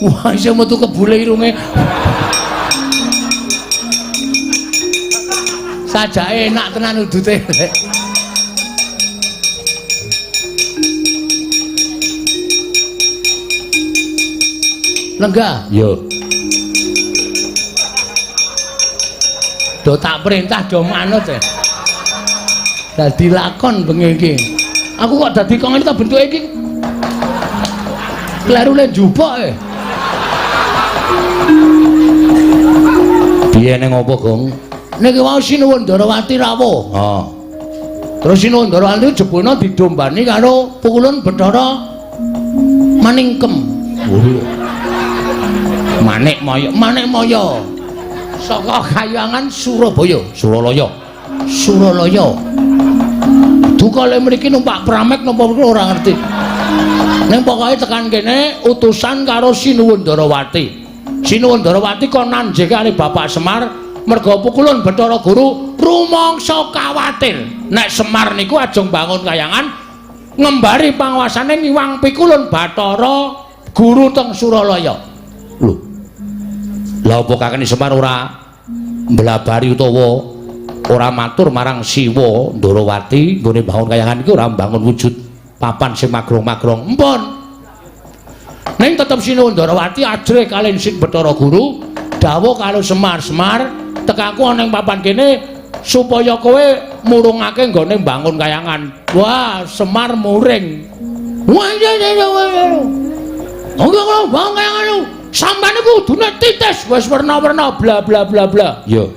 Wah, isih metu kebule irunge. Sajake enak tenan udute. Lenggah. Yo. Do tak perintah do manut ya. Dadi lakon bengi iki. Aku kok dadi kok ngene ta bentuke iki. Klerune njupuk e. Piye ning opo, Gong? Niki wau Sinuwun Ndarawati rawuh. Oh. Terus Sinuwun Ndarawati jebulna didombani karo Pukulun Bathara Maningkem. Manik Maya. Saka Kahyangan Surabaya. Suralaya. Dukale mriki numpak pramek napa ora ngerti. Ning pokoke tekan kene utusan karo Sinuwun Ndarawati. Sinuwun Ndarawati kon nanjih kali Bapak Semar merga Pukulun Bathara Guru rumangsa kawatir nek Semar niku ajeng bangun Kahyangan ngembari panguwasane ngiwang Pikulun Bathara Guru teng Suralaya. Lho. Lah apa kakene Semar ora mblabari utawa ora matur marang Siwa Ndarawati nggone bangun Kahyangan iki ora mbangun wujud papan sing magrong-magrong. Empun. Ning tetep Sinuwun Ndarawati ajrih kalih Sing Bathara Guru dawuh karo Semar tekaku ana ing papan kene supaya kowe murungake nggone bangun Kahyangan. Wah, Semar muring. Wah, Enggak bangun Kahyangan lho. Sampeyan iku kudune titis wis werna-werna bla bla bla bla. Yo.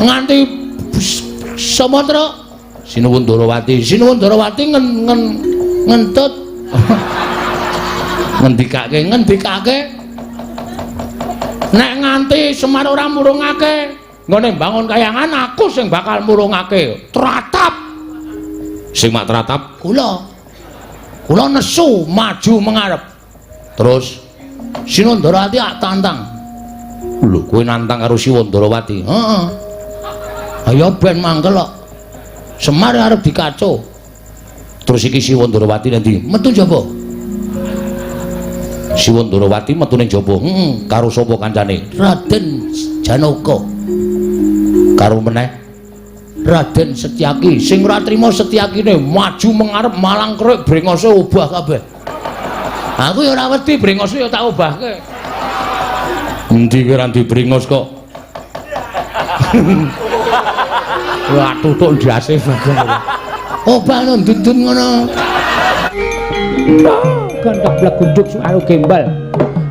Nganti samatra Sinuwun Ndarawati ngentut ngendikake nek nganti Semar ora murungake nggone bangun Kahyangan aku sing bakal murungake. Tratap sing mak tratap kula nesu maju mengarep. terus Sinuwun Ndarawati tak tantang. lho kowe nantang karo Sinuwun Ndarawati. Heeh. Ayo ben mangkel kok. Semar arep dikaco. Terus iki Sinuwun Ndarawati nanti Metu jaba. Sinuwun Ndarawati metu ning jaba. Karo sapa kancane? Raden Janaka. Karo meneh Raden Setyaki. Sing ora trima Setyakine maju mengarep malang krek brengose obah kabeh. Aku ya ora wedi brengose ya tak obahke. Endi kowe ra dibrengos kok? Wah tutuk ndase bagian. Obah no ndundun ngono. Gantek blek gunduk karo gembal.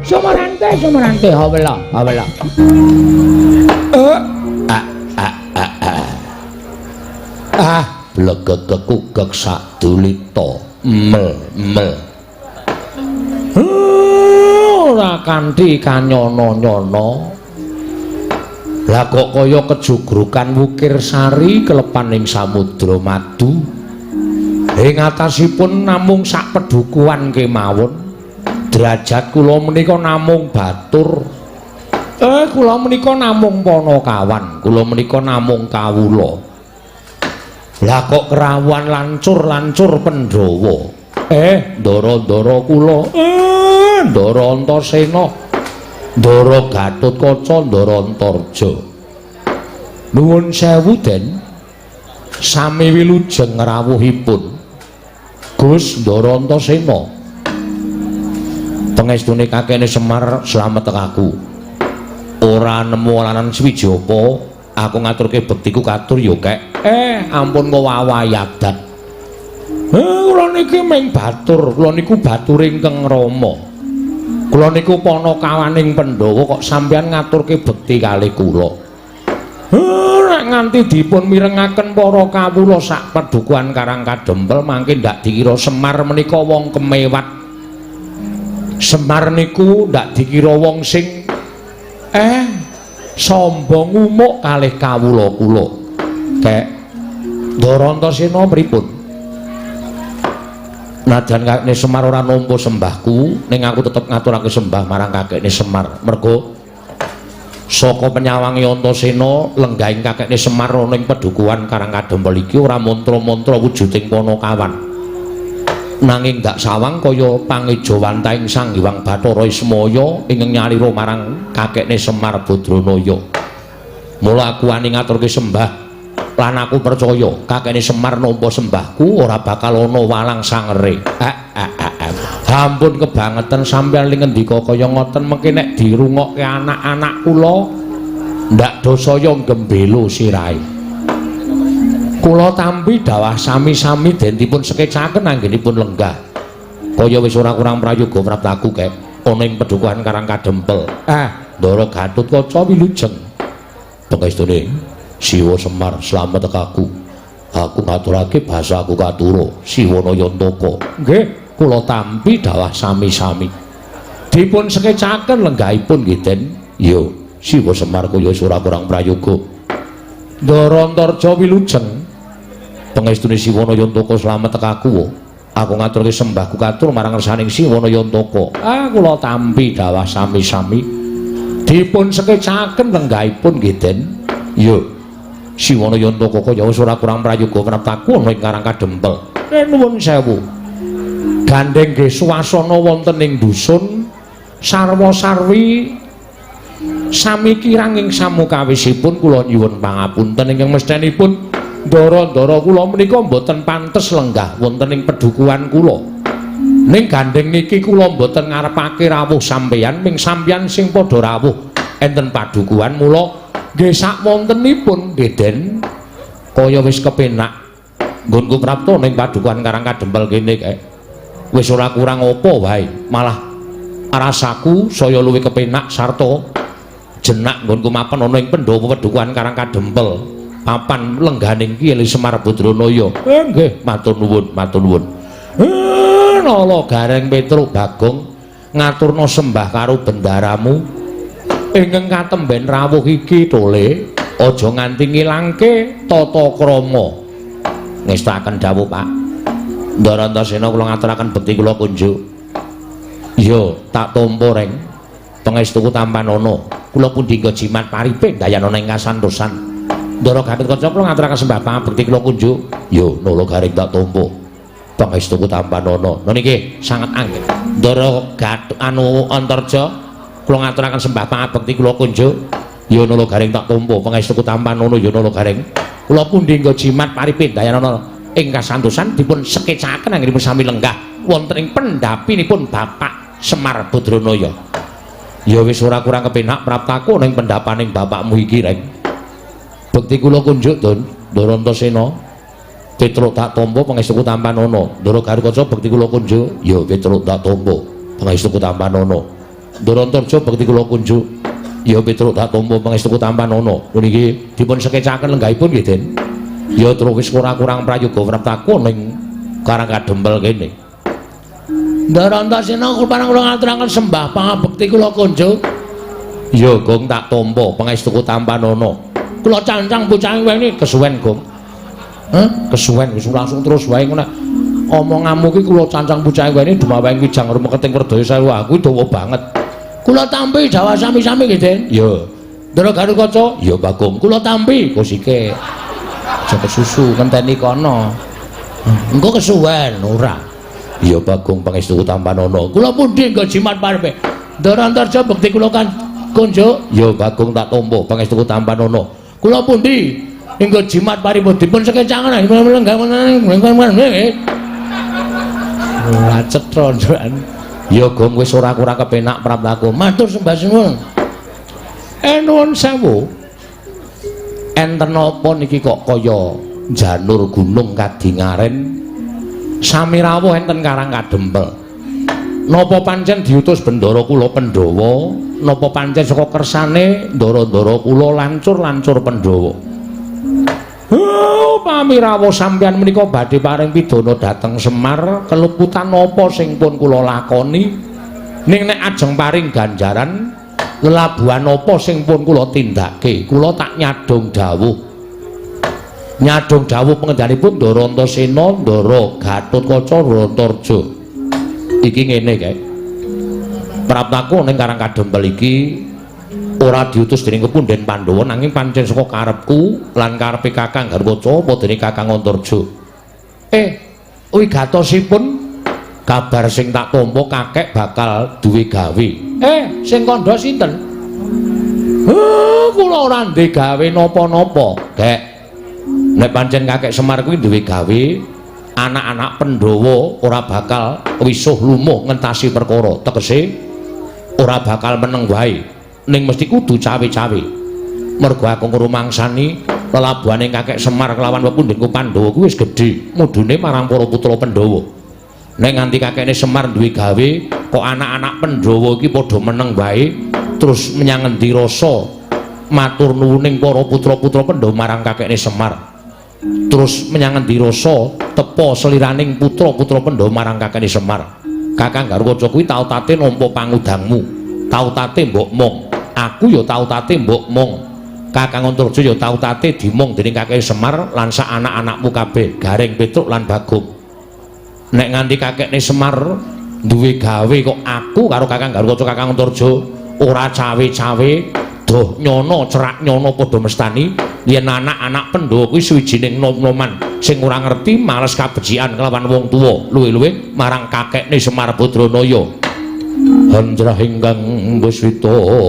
Sumerante hawela. Blegegekugek sadulita mel. Ora kanthi kanyono-nyono. Lah kok kaya kejugrukan wukir sari kelepaning samudra madu. Ing atasipun namung sak pedukuhan kemawon. Derajat kula menika namung batur. Kula menika namung Panakawan. Kula menika namung kawula. Lah kok kerawuhan lancur Pandhawa. Ndara-ndara kula. Ndara Antasena. Ndara Gatotkaca, Ndara Antarja. Nuwun sewu Den. Sami wilujeng rawuhipun. Gus Ndara Antasena. Pangestune kakene Semar slamet aku. Ora nemu alanan swijapa, aku ngaturke bektiku katur ya kek. Ampun wawayadan. Kula niki ming batur, kula niku baturing Kang Rama. Kula niku Panakawaning Pandhawa kok sampeyan ngaturke bekti kalih kula. Nek nganti dipun mirengaken para kawula sak padukuhan Karang Kadempel mangke ndak dikira Semar menika wong kemewat. Semar niku ndak dikira wong sing sombong umuk kalih kawula kula. Kek Ndara Antasena pripun? Najan kakene Semar ora nampa sembahku, ning aku tetep ngaturake sembah marang kakene Semar. Mergo saka penyawangi Antasena lenggahing kakene Semar ana ing pedukuhan Karang Kadempel iki ora mantra-mantra wujuding Panakawan. nanging dak sawang kaya pangejawantaing Sang Hyang Bathara Ismaya ingkang nyalira marang kakekne Semar Badranaya. Mula aku wani ngaturke sembah lan aku percaya kakekne Semar nampa sembahku ora bakal ana walang sangere. Ampun kebangetan sampeyan ling ngendika kaya ngoten mengki nek dirungokke anak-anak kula ndak dosaya gembelo sirahe. Kula tampi dawah sami-sami den dipun sekecaken anggenipun lenggah. Kaya wis ora kurang prayoga praptaku kek ana ing Padukuhan Karang Kadempel. Ndara Gatotkaca wilujeng. Pangestune Siwa Semar slamet tekaku. Aku ngaturake basaku katura Siwana Yantaka. Nggih, kula tampi dawah sami-sami. Dipun sekecaken lenggahipun nggih Den. Yo, Siwa Semar kaya wis ora kurang prayoga. Ndara Antarja wilujeng. Pangestune Siwana Yantaka slamet tekaku. Aku ngaturke sembahku katur marang ngersaning Siwana Yantaka. Kula tampi dawah sami-sami. Dipun sekecaken lenggahipun nggih Den. Yo, Siwana Yantaka kaya wis ora kurang prayoga praptaku ana ing Karang Kadempel. Nuwun sewu. Gandeng nggih swasana wonten ing dusun sarwa-sarwi sami kirang ing samukawisipun kula nyuwun pangapunten ingkang mestenipun ndara-ndara kula menika mboten pantes lenggah wonten ing Padukuhan kula. Ning gandeng niki kula mboten ngarepake rawuh sampeyan, ming sampeyan sing padha rawuh enten Padukuhan mula nggih sak wontenipun nggih Den kaya wis kepenak nggonku prapta ning Padukuhan Karang Kadempel kene kae. Wis ora kurang apa wae, malah rasaku saya luwih kepenak sarta jenak nggonku mapan ana ing Pandhawa Padukuhan Karang Kadempel. Papan lengganing Ki Semar Badranaya. Nggih, matur nuwun, matur nuwun. Nala Gareng Petruk Bagong ngaturna sembah karo bendaramu ingkang katemben rawuh iki tole aja nganti ngilangke tata krama. Ngestaken dawuh Pak. Ndara Antasena kula ngaturaken bekti kula kunjuk. Iya, tak tampa reng. Pangestuku tampanana. Kula pundi nggo jimat paripe dayanana ing kasantosan. Ndara Gatotkaca kula ngaturaken sembah pangabekti kula kunjuk. Yo, nala garing tak tampa. Pangestuku tampanana. Niki sanget anggen. Ndara Antarja kula ngaturaken sembah pangabekti kula kunjuk. Yo nala garing tak tampa. Pangestuku tampanana yo nala garing. Kula pundi nggo jimat paripe dayanana ing kasantosan dipun sekecaken anggenipun sami lenggah wonten ing pendhapinipun Bapak Semar Badranaya. Ya wis ora kurang kepenak praptaku ning pendhapaning bapakmu iki reng. Bekti kula kunjuk Don, Ndara Antasena. Petruk tak tampa pangestuku tampanana. Ndara Gatotkaca bekti kula kunjuk, ya Petruk tak tampa pangestuku tampanana. Ndara Antarja bekti kula kunjuk, ya Petruk tak tampa pangestuku tampanana. Niki dipun sekecaken lenggahipun nggih Den. Ya terus wis ora kurang prayoga praptaku ning Karang Kadempel kene. Ndara Antasena kula ngaturaken sembah pangabekti kula kunjuk. Ya Gong tak tampa pangestuku tampanana. Kula cancang bocah ini kesuwen Gong. Kesuwen wis langsung terus wae ngono. Omonganmu ki kula cancang bocah ini dumawaing Kijang Rumeketing Perdaya Sewu aku dawa banget. Kula tampi Jawa sami-sami nggih Den. Ya. Ndara Gatotkaca, ya Bagong kula tampi kosike. Aja kesusu ngenteni kono. Engko kesuwen ora. Ya Bagong pangestuku tampanana. Kula pundi nggo jimat paripe. Ndara Antarja bekti kula kan kunjuk. Ya Bagong tak tampa pangestuku tampanana. Kula pundi nggo jimat paripun dipun sekecaken lenggah nggih. Ora cetha njokan. Ya Gong wis ora kurang kepenak praptaku. Matur sembah suwun. Nuwun sewu. Enten apa niki kok kaya janur gunung kadingaren sami rawuh enten Karang Kadempel. Napa pancen diutus bendara kula Pandhawa, napa pancen saka kersane ndara-ndara kula lancur-lancur Pandhawa. Pami rawuh sampeyan menika badhe paring pidana dhateng Semar, keleputan napa sing pun kula lakoni? Ning nek ajeng paring ganjaran lelabuhan apa sing pun kula tindake, kula tak nyadong dawuh. Nyadong dawuh pengendhanipun Ndara Antasena, Ndara Gatotkaca, Ndara Antarja. Iki ngene kae. Praptaku ning Karang Kadempel iki ora diutus dening Kepunden Pandhawa nanging pancen saka karepku lan karepe Kakang Garwaca apa dening Kakang Antarja. Wi gatosipun Kabar sing tak tampa kakek bakal duwe gawe. Sing kandha sinten? Kula ora ndek gawe napa-napa, Kek. Nek pancen kakek Semar kuwi duwe gawe, anak-anak Pandhawa ora bakal wisuh lumuh ngentasi perkara. Tegese ora bakal meneng wae, ning mesti kudu cawe-cawe. Mergo aku ngrumangsani lelabuhane kakek Semar kelawan pepundhenku Pandhawa kuwi wis gedhe, mudune marang para putra Pandhawa. Nek nganti kakekne Semar duwe gawe, kok anak-anak Pandhawa iki padha meneng wae, terus menyang endi rasa matur nuwuning para putra-putra Pandhawa marang kakekne Semar. Terus menyang endi rasa tepa seliraning putra-putra Pandhawa marang kakekne Semar. Kakang Garwaca kuwi tau tate nampa pangudangmu, tau tate mbok mong. Aku ya tau tate mbok mong. Kakang Antarja ya tau tate dimong dening kakekne Semar lan sak anak-anakmu kabeh, Gareng, Petruk lan Bagong. Nek nganti kakekne Semar duwe gawe kok aku karo Kakang Garwaca Kakang Antarja ora cawe-cawe doh nyono cerak nyono padha mestani yen anak-anak Pandhawa kuwi suwijining nom-noman sing ora ngerti males kabecikan kelawan wong tuwa luwe-luwe marang kakekne Semar Badranaya. Hanjrah ingkang Beswitarum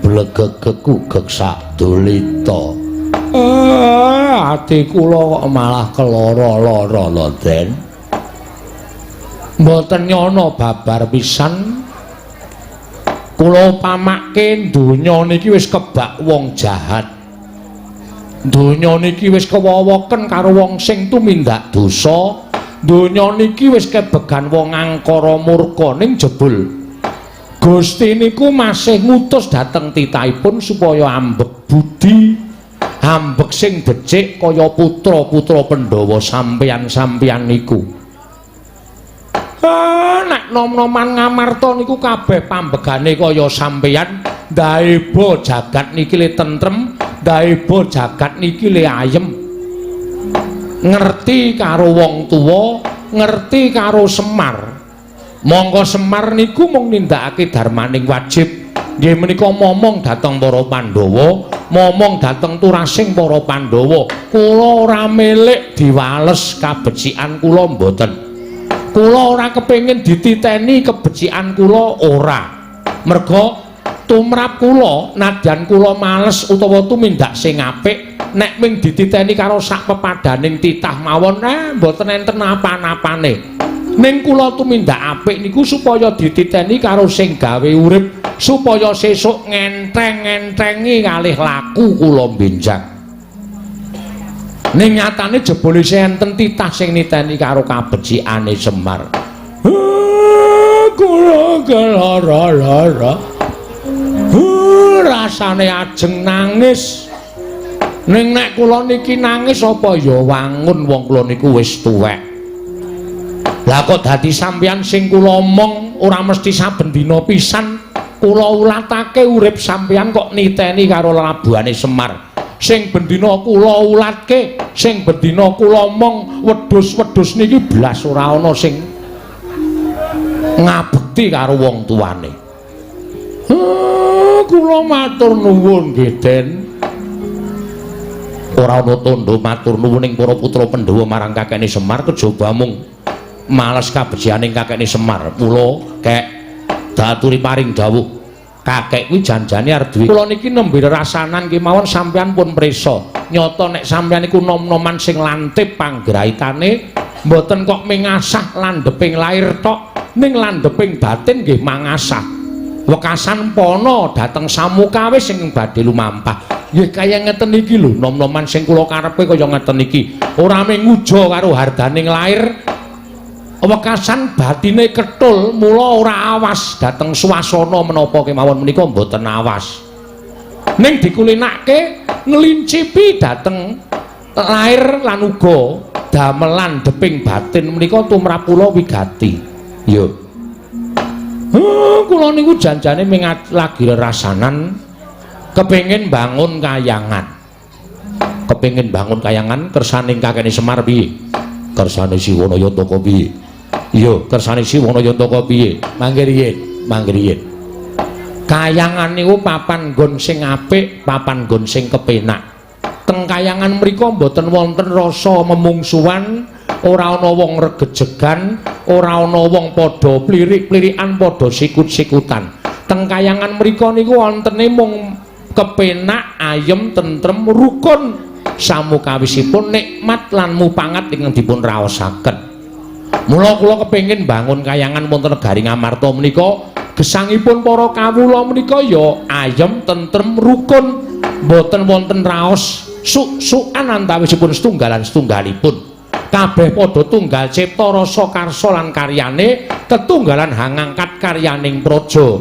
blegegku geksak dolita. Ati kula kok malah keloro-loro lho, Den. Mboten nyono babar pisan. Kula pamake donya niki wis kebak wong jahat. Donya niki wis kewowoken karo wong sing tumindak dosa. Donya niki wis kebegan wong angkara murka ning jebul Gusti niku masih ngutus dhateng titahipun supaya ambek budi, ambek sing becik kaya putra-putra Pandhawa sampeyan-sampeyan niku. Nek nom-noman ngamarta niku kabeh pambegane kaya sampeyan, daeba jagat niki le tentrem, daeba jagat niki le ayem. Ngerti karo wong tuwa, ngerti karo Semar. Monggo Semar niku mung nindakake darmaning wajib. Nggih menika momong dhateng para Pandhawa, momong dhateng turasing para Pandhawa. Kula ora milik diwales kabecikan kula mboten. Kula ora kepengin dititeni kebecikan kula ora. Merga tumrap kula nadyan kula males utawa tumindak sing apik, nek ming dititeni karo sak pepadaning titah mawon mboten enten apa-apane. Ning kula tumindak apik niku supaya dititeni karo sing gawe urip, supaya sesuk ngenteng-ngentengi kalih laku kula benjang. Ning nyatane jebule enten titah sing niteni karo kabecikane Semar. Kula keloro-loro. Rasane ajeng nangis. Ning nek kula niki nangis apa ya wangun wong kula niku wis tuwek. Lah kok dadi sampeyan sing kula omong ora mesti saben dina pisan kula ulatake urip sampeyan kok niteni karo labuhane Semar. Sing bendina kula ulatke, sing bendina kula omong wedhus-wedhus niki blas ora ana sing ngabekti karo wong tuane. Kula matur nuwun nggih, Den. Ora ana tandha matur nuwuning para putra Pandhawa marang kakekne Semar kejaba mung males kabecianing kakekne Semar. Mula kek daturi paring dawuh. Kakek kuwi janjane arep duwe. Kula niki nembe rasanan kemawon sampeyan pun prisa. Nyata nek sampeyan niku nom-noman sing lantip panggraitane, mboten kok mengasah landheping lair tok, ning landheping batin nggih mangasah. Wekasan pono dhateng samukawe sing badhe lumampah. Nggih kaya ngeten iki lho, nom-noman sing kula karepe kaya ngeten iki. Ora mung nguja karo hardaning lair, wekasan batine ketul, mula ora awas dhateng swasana menapa kemawon menika mboten awas. Ning dikulinake nglincipi dhateng lair lan uga damelan deping batin menika tumrap kula wigati. Yo. Kula niku janjane lagi rasanan kepengin bangun kayangan. Kepengin bangun kayangan kersaning kakene Semar piye? Kersane Siwanayantaka piye? Iya, kersane Siwanayantaka piye? Mangke riyen. Kayangan niku papan nggon sing apik, papan nggon sing kepenak. Teng teng kayangan mriku mboten wonten rasa memungsuhan, ora ana wong regejegan, ora ana wong padha plirik-plirikan, padha sikut-sikutan. Teng kayangan mriku niku wontene mung kepenak, ayem, tentrem, rukun samukawisipun nikmat lan mupangat ingkang dipun raosaken. Mula kula kepengin bangun kayangan wonten negari Ngamarta menika, gesangipun para kawula menika ya ayem, tentrem, rukun, boten wonten raos suk-sukan antawisipun setunggalan-setunggalipun. Kabeh padha tunggal cipta rasa karsa lan karyane, tetunggalan hangangkat karyaning praja.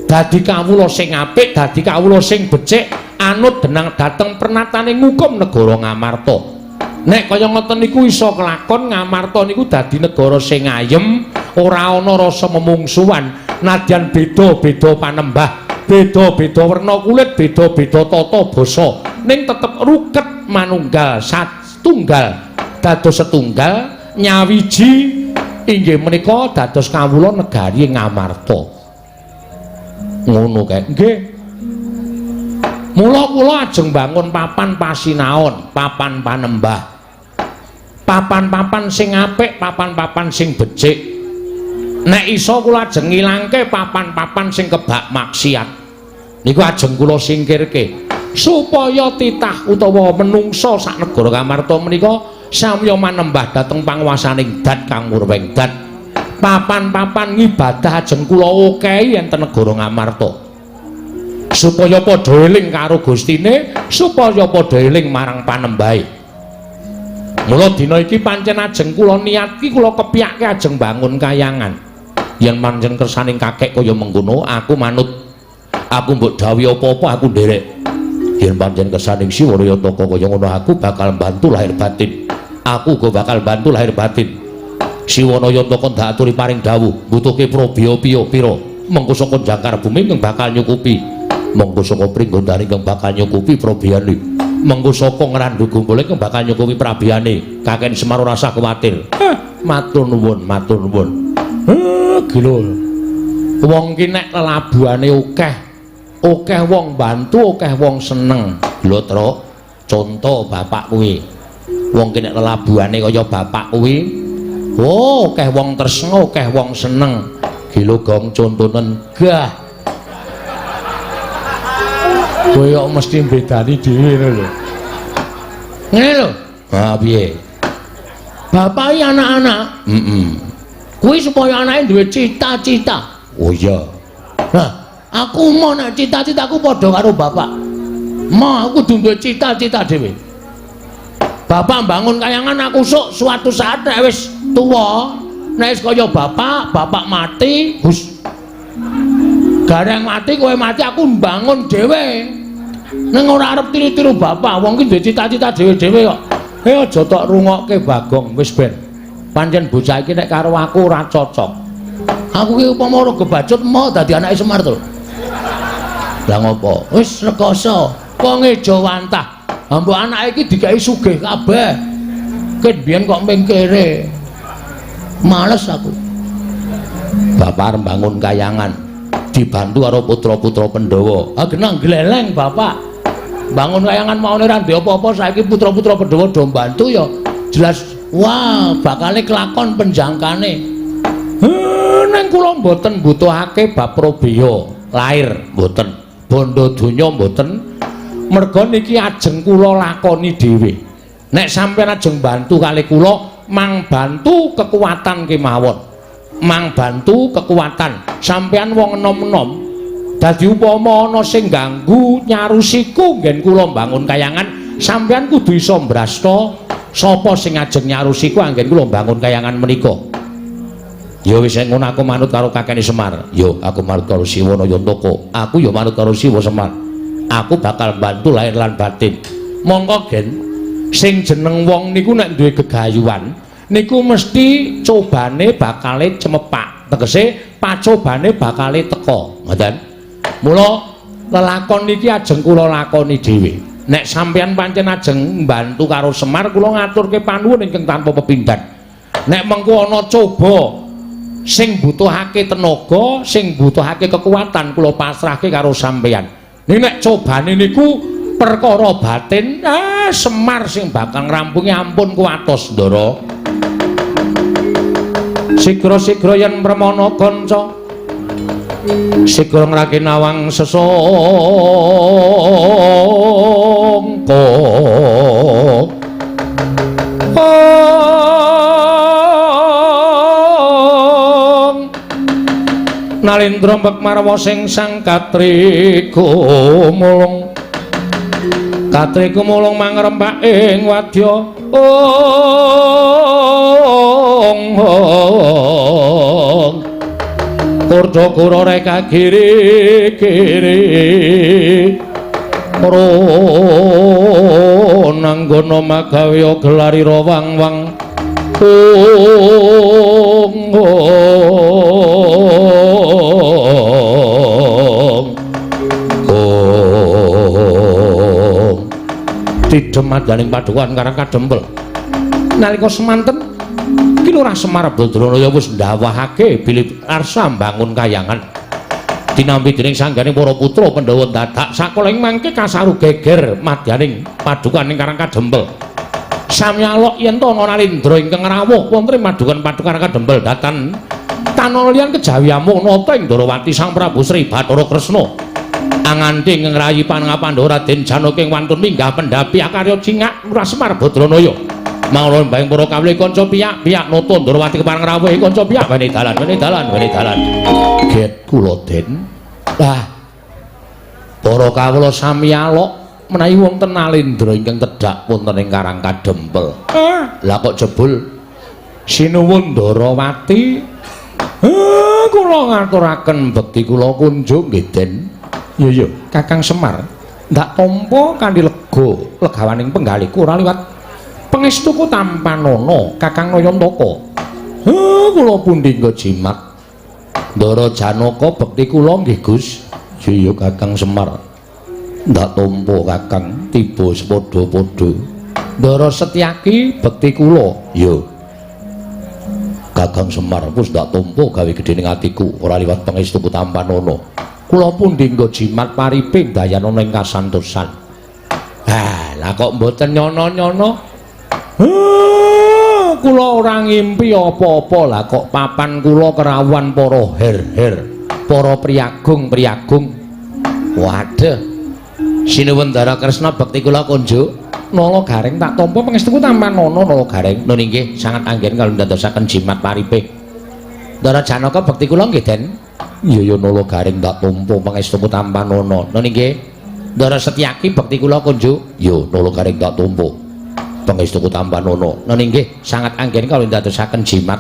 Dadi kawula sing apik, dadi kawula sing becik, anut denang dhateng pernataning hukum negara Ngamarta. Nek kaya ngoten niku iso kelakon, Ngamarta niku dadi negara sing ayem, ora ana rasa memungsuhan, nadyan beda-beda panembah, beda-beda werna kulit, beda-beda tata basa, ning tetep ruket manunggal satunggal dados setunggal nyawiji inggih menika dados kawula negari Ngamarta. Ngono kae nggih. Mula kula ajeng bangun papan pasinaon, papan panembah, papan-papan sing apik, papan-papan sing becik. Nek iso kula ajeng ngilangke papan-papan sing kebak maksiat niku ajeng kula singkirke supaya titah utawa menungsa sak negara Ngamarta menika samya manembah dhateng panguwasaning dat kang murweng dat. Papan-papan ngibadah ajeng kula okehi enten negara Ngamarta supaya padha eling karo Gustine, supaya padha eling marang panembahe. Mula dina iki pancen ajeng kula niat ki kula kepiyake ajeng bangun kayangan. Yen pancen kersaning kakek kaya mengkono, aku manut. Aku mbok dawuhi apa-apa aku nderek. Yen pancen kersaning Siwanayantaka kaya ngono, aku bakal bantu lahir batin. Aku uga bakal bantu lahir batin. Siwanayantaka ndak aturi paring dawuh, butuhke probya pira mengko saka jangkar bumi kang bakal nyukupi, mengko saka pringgondane kang bakal nyukupi probyane, mengko saka ngrandu gumpule kang bakal nyukupi prabiyane. Kakek Semar ora usah kuwatir. Matur nuwun, matur nuwun. Gila. Wong ki nek lelabuhane akeh wong bantu, akeh wong seneng. Lho, Truk. Conto bapak kuwi. Wong ki nek lelabuhane kaya bapak kuwi, oh, akeh wong tresna, akeh wong seneng. Gila gong contonen gah. Kowe kok mesti bedani dhewe lho. Ngene lho. Ha piye? Bapak iki anak-anak. Kuwi supaya anake duwe cita-cita. Oh iya. Nah, aku mau nek cita-citaku padha karo bapak. Mau aku duwe cita-cita dhewe. Bapak bangun kayangan, aku sok suatu saat nek wis tuwa, nek wis kaya bapak mati, hus. Gareng mati, kowe mati, aku mbangun dhewe. Ning ora arep tiru-tiru bapak, wong ki duwe cita-cita dhewe-dhewe kok. Aja tok rungokke Bagong, wis ben. Pancen bocah iki nek karo aku ora cocok. Aku ki upama ora kebacut mau dadi anake Semar to. Lah ngopo? Wis rekoso, wong Jawantah. Mbok anake iki dikai sugih kabeh. Ket biyen kok ming kere. Males aku. Bapak arep bangun kayangan, dibantu karo putra-putra Pandhawa. Ah genah gleleng bapak. Bangun kayangan maune ra ndek apa-apa, saiki putra-putra Pandhawa do mbantu ya. Jelas wah, bakale kelakon penjangkane. Neng kula mboten butuhake bab probya lair, mboten. Bondo donya mboten. Merga niki ajeng kula lakoni dhewe. Nek sampeyan ajeng bantu kali kula, mang bantu kekuatan kemawon. Mang bantu kekuatan. Sampeyan wong enom-enom, dadi upama ana sing ganggu nyarusiku nggen kula mbangun kayangan, sampeyan kudu iso mbrasta sapa sing ajeng nyarusiku anggen kula mbangun kayangan menika. Ya wis ngono, aku manut karo Kakene Semar. Yo aku manut karo Siwanayantaka. Aku ya manut karo Siwa Semar. Aku bakal bantu lahir lan batin. Monggo gen sing jeneng wong niku nek duwe gegayuhan niku mesti cobane bakale cemepak. Tegese pacobane bakale teka. Ngoten. Mula lelakon niki ajeng kula lakoni dhewe. Nek sampeyan pancen ajeng mbantu karo Semar, kula ngaturke panuwun ingkang tanpa pepindhan. Nek mengko ana coba sing butuhake tenaga, sing butuhake kekuatan, kula pasrahke karo sampeyan. Nek cobane niku perkara batin Semar sing bakal ngrampungi ampun kuwatos Ndara sigra-sigra yen pramana kanca sigra ngrakinawang sesangka Nalendra Mbekmarwa sing sang katriku mulung mangrembak ing wadya Kurda kura reka giri-giri nanggana magawe gelari wang-wang didemadaning padukan Karang Kadempel nalika semanten iki Lurah Semar Badranaya wis ndawahake bilih arsa mbangun kayangan dinampi dening sanggane para putra Pandhawa dadak sakola ing mangke kasaru geger madyaning padukan ing Karang Kadempel samyalok yen to ana Nalendra ingkang rawuh wonten padukan Karang Kadempel datan tanolian kejawi amung nata ing Ndarawati Sang Prabu Sri Bathara Kresna anganti ngrayi panangapandha Raden Janaka ing wantun minggah pendhapi akarya cingak Lurah Semar Badranaya mangro mbahing para kawula kanca piyak nata Ndarawati kepareng rawuh kanca piyak wene dalan get kula Den lah para kawula sami alok menawi wonten Nalendra ingkang tedhak wonten ing Karang Kadempel lah kok jebul sinuwun Ndarawati kula ngaturaken bekti kula kunjuk nggih Den iya Kakang Semar ndak tampa kanthi legawaning penggalihku ora liwat pangestuku Tampanana Kakang Nayantaka kula pundi nggo jimat Ndara Janaka bekti kula nggih Gus iya Kakang Semar ndak tampa Kakang tiba sepadha-padha Ndara Setyaki bekti kula iya Kakang Semar wis ndak tampa gawe gedhening atiku ora liwat pangestuku Tampanana kula pundi nggo jimat paripe dayana ing kasantosan lah kok mboten nyono-nyono kula ora ngimpi apa-apa lah kok papan kula kerawuhan para her-her para priyagung waduh sinuwun Ndara Kresna bekti kula kunjuk nala garing tak tampa pangestuku Tampanana nala garing nun inggih sangat anggen kalau ndadosaken jimat paripe Ndara Janaka bekti kula nggih Den iya nala garing tak tampa pangestuku Tampanana nun inggih Ndara Setyaki bekti kula kunjuk iya nala garing tak tampa pangestuku Tampanana nun inggih sangat anggen kalau ndadosaken jimat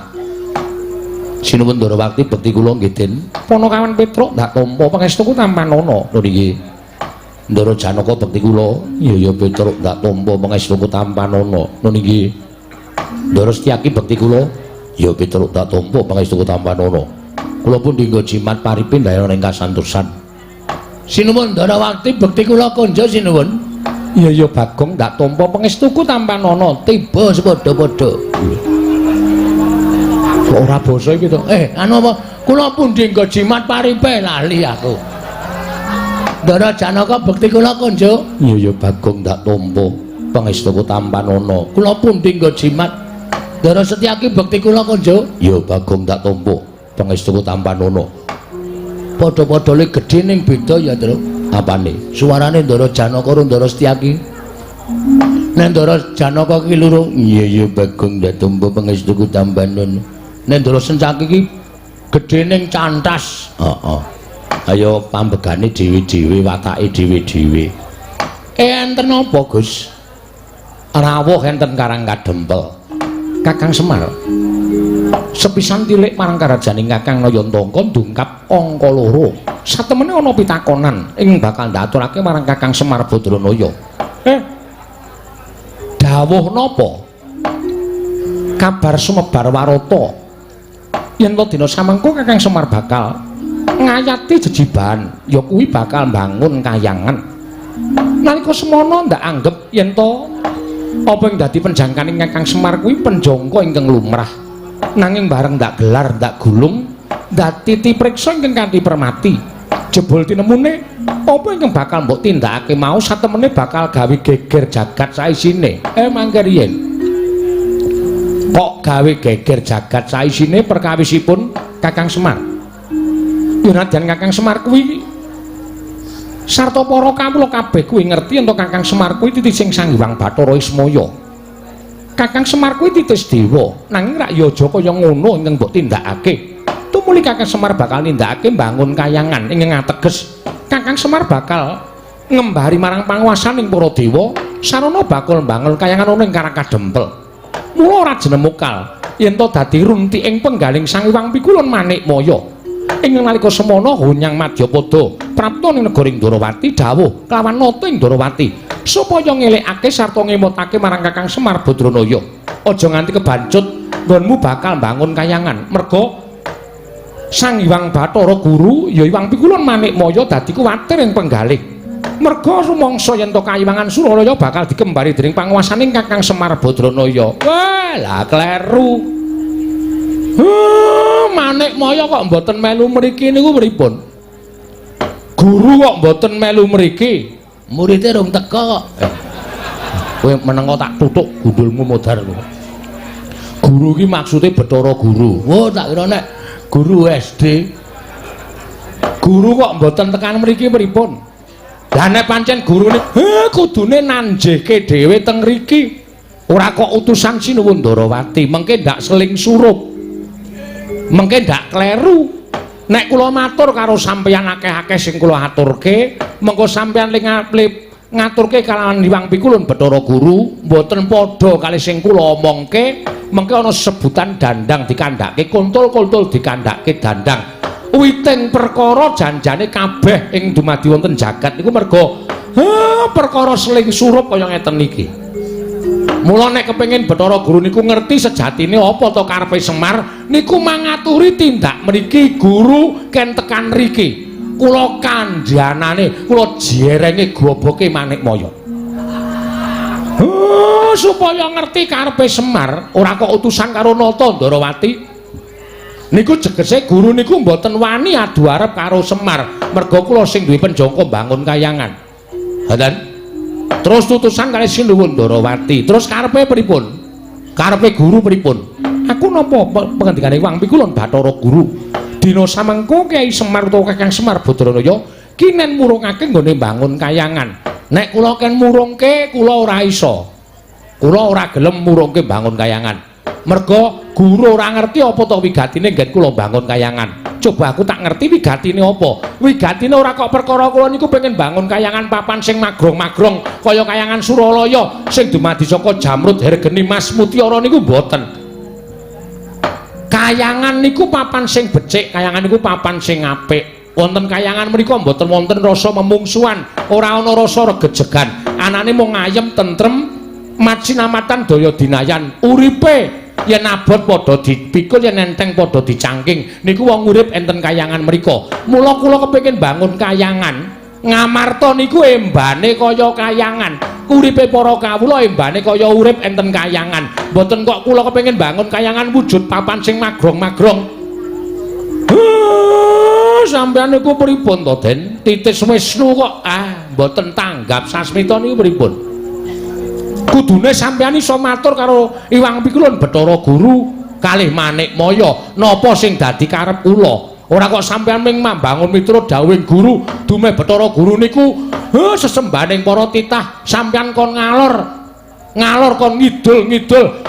sinuwun Ndarawati bekti kula nggih Den Panakawan Petruk tak tampa pangestuku Tampanana nun inggih Ndara Janaka bekti kula iya Petruk tak tampa pangestuku Tampanana nun inggih Ndara Setyaki bekti kula iya Petruk tak tampa pangestuku Tampanana kula pun dinggo jimat paripe dayana ing kasantosan sinuwun Ndarawati bekti kula kunjuk sinuwun iya Bagong tak tampa pangestuku Tampanana tiba sepadha-padha ora basa iki to anu apa kula pun dinggo jimat paripe lali aku Ndara Janaka bekti kula kunjuk iya Bagong tak tampa pangestuku Tampanana kula pun dinggo jimat Ndara Setyaki bekti kula kunjuk iya Bagong tak tampa pangestuku Tampanana padha-padha le gedhe ning beda ya Tru apane suarane Ndara Janaka karo Ndara Setyaki nek Ndara Janaka ki loro iya Bagong tak tampa pangestuku Tampanana nek Ndara Setyaki ki gedhe ning cantas heeh ayo pambegane dhewe-dhewe watake dhewe-dhewe enten apa Gus rawuh enten Karang Kadempel Kakang Semar sepisan tilik marang karajaning Kakang Nayantaka ndungkap angka 2 satemene ana pitakonan ing bakal ndaturake marang Kakang Semar Badranaya dawuh napa kabar sumebar warata yen to dina samengko Kakang Semar bakal ngayati jejiban ya kuwi bakal mbangun kayangan nalika semono ndak anggap yen to apa yang dadi penjangkaning Kakang Semar kuwi penjangka ingkang lumrah nanging bareng ndak gelar ndak gulung ndak titi priksa ingkang kanthi permati Jebul tinemune apa ingkang bakal mbok tindakake mau satemene bakal gawe geger jagat saisine. Mangke riyen. Kok gawe geger jagat saisine perkawisipun Kakang Semar. Yenadyan Kakang Semar kuwi sarta para kawula kabeh kuwi ngerti ento Kakang Semar kuwi titising Sang Hyang Bathara Ismaya. Kakang Semar kuwi titis dewa, nanging rak ya aja kaya ngono ingkang mbok tindakake. Tumuli Kakang Semar bakal nindakake mbangun kayangan ingkang ateges. Kakang Semar bakal ngembari marang panguwasaning para dewa sarana bakal mbangun kayangan ana ing Karakadempel. Mula ora jenemukal yen to dadi runtiking penggaling Sang Hyang Pikulun Manikmaya. Ing nalika semana Hunyang Madyapada prapta ning negara Ndarawati dawuh kelawan nata ing Ndarawati supaya ngelekake sarta ngemotake marang Kakang Semar Badranaya. Aja nganti kebancut nggonmu bakal mbangun kayangan. Merga Sang Hyang Bathara Guru ya Hyang Pikulun Manikmaya dadi kuwatir ing penggalih. Merga rumangsa yen to Kayiwangan Suralaya bakal dikembari dening panguwasaning Kakang Semar Badranaya. Wah, lah kleru. Manikmaya kok mboten melu mriki niku pripun? Guru kok mboten melu mriki? Muridé rung teka kok. Kowe meneng tak tutuk gundulmu modar lho. Guru ki maksude Bathara Guru. Oh, tak kira nek guru SD. Guru kok mboten tekan mriki pripun? Lah nek pancen gurune kudune nanjehke dhewe teng mriki. Ora kok utusan Sinuwun Ndarawati, mengke ndak seling surup. Mengke ndak kleru. Nek kula matur karo sampeyan akeh-akeh sing kula aturke, mengko sampeyan ngaturke kalawan Hyang Pikulun Bathara Guru, mboten padha kali sing kula omongke, mengke ana sebutan dandang dikandhake, kuntul-kuntul dikandhake dandang. Witing perkara janjane kabeh ing dumadi wonten jagat niku merga perkara seling surup kaya ngeten iki. Mula nek kepengin Bathara Guru niku ngerti sejatine apa to karepe Semar niku mangaturi tindak mriki guru ken tekan mriki. Kula kandhanane, kula jerenge goboke Manikmaya. Supaya ngerti karepe Semar ora kok utusan karo Nata Ndarawati. Niku jegese guru niku mboten wani adu arep karo Semar, merga kula sing duwe penjangka bangun kayangan. Ngoten. Terus tutusan kali Sinuwun Ndarawati. Terus karepe pripun? Karepe guru pripun? Aku napa pengendikane Hyang Pikulun Bathara Guru? Dina samengko Kyai Semar utawa Kakang Semar Badranaya kinen murungake nggone bangun kayangan. Nek kula ken murungke kula ora iso. Kula ora gelem murungke bangun kayangan. Merga guru ora ngerti apa to wigatine nggen kula bangun kayangan. Coba aku tak ngerti wigatine apa. Wigatine ora kok perkara kula niku pengen bangun kayangan papan sing magrong-magrong kaya kayangan Suralaya sing dumadi saka Jamrud Hergeni Mas Mutiara niku mboten. Kayangan niku papan sing becik, kayangan niku papan sing apik. Wonten kayangan menika mboten wonten rasa memungsuhan, ora ana rasa regejegan. Anane mung ayem tentrem, macinamatan daya dinayan. Uripe yen abot padha dipikul, yen enteng padha dicangking. Niku wong urip enten kayangan mriku. Mula kula kepengin bangun kayangan. Ngamarta niku embane kaya kayangan. Uripe para kawula embane kaya urip enten kayangan. Mboten kok kula kepengin bangun kayangan wujud papan sing magrong-magrong. Sampeyan niku pripun to, Den? Titis Wisnu kok mboten tanggap sasmita niku pripun? Kudune sampeyan iso matur karo Hyang Pikulun Bathara Guru kalih Manikmaya napa sing dadi karep kula. Ora kok sampeyan ming mambangun mitra dawuhing guru, dumeh Bathara Guru niku sesembaning para titah sampeyan kon ngalor kon ngidul